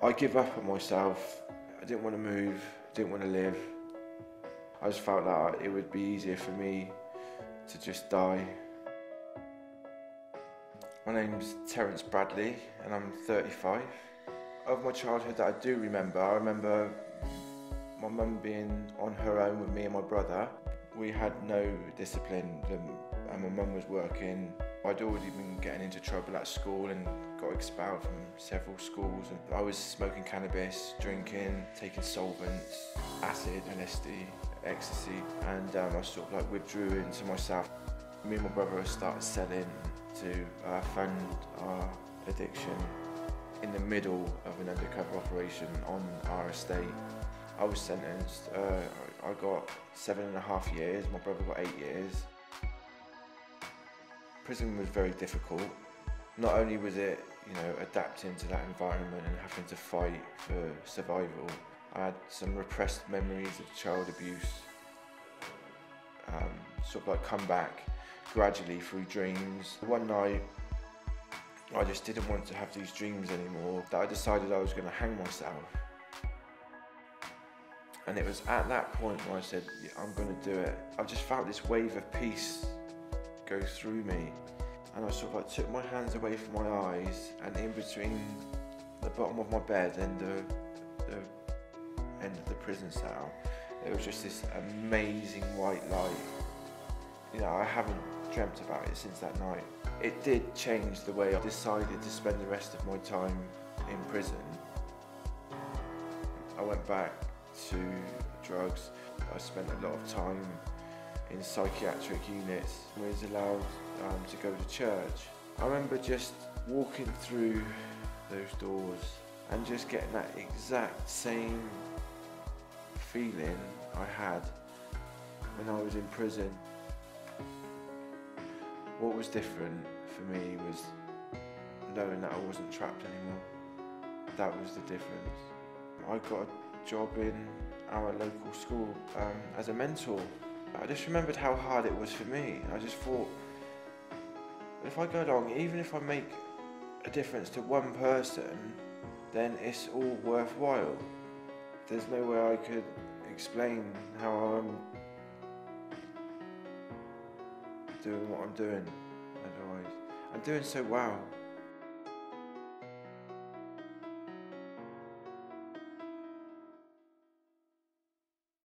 I give up on myself. I didn't want to move, didn't want to live. I just felt that it would be easier for me to just die. My name's Terence Bradley and I'm 35. Of my childhood that I do remember, I remember my mum being on her own with me and my brother. We had no discipline and my mum was working. I'd already been getting into trouble at school and got expelled from several schools. And I was smoking cannabis, drinking, taking solvents, acid, LSD, ecstasy, and I sort of like withdrew into myself. Me and my brother started selling to fund our addiction in the middle of an undercover operation on our estate. I was sentenced. I got 7.5 years. My brother got 8 years. Prison was very difficult. Not only was it, adapting to that environment and having to fight for survival, I had some repressed memories of child abuse, sort of like come back gradually through dreams. One night, I just didn't want to have these dreams anymore, that I decided I was going to hang myself. And it was at that point where I said, yeah, I'm going to do it. I just felt this wave of peace go through me. And I sort of like took my hands away from my eyes, and in between the bottom of my bed and the end of the prison cell, there was just this amazing white light. I haven't dreamt about it since that night. It did change the way I decided to spend the rest of my time in prison. I went back to drugs. I spent a lot of time in psychiatric units. I was allowed to go to church. I remember just walking through those doors and just getting that exact same feeling I had when I was in prison. What was different for me was knowing that I wasn't trapped anymore. That was the difference. I got a job in our local school as a mentor. I just remembered how hard it was for me. I just thought, if I go along, even if I make a difference to one person, then it's all worthwhile. There's no way I could explain how I'm doing what I'm doing otherwise. I'm doing so well.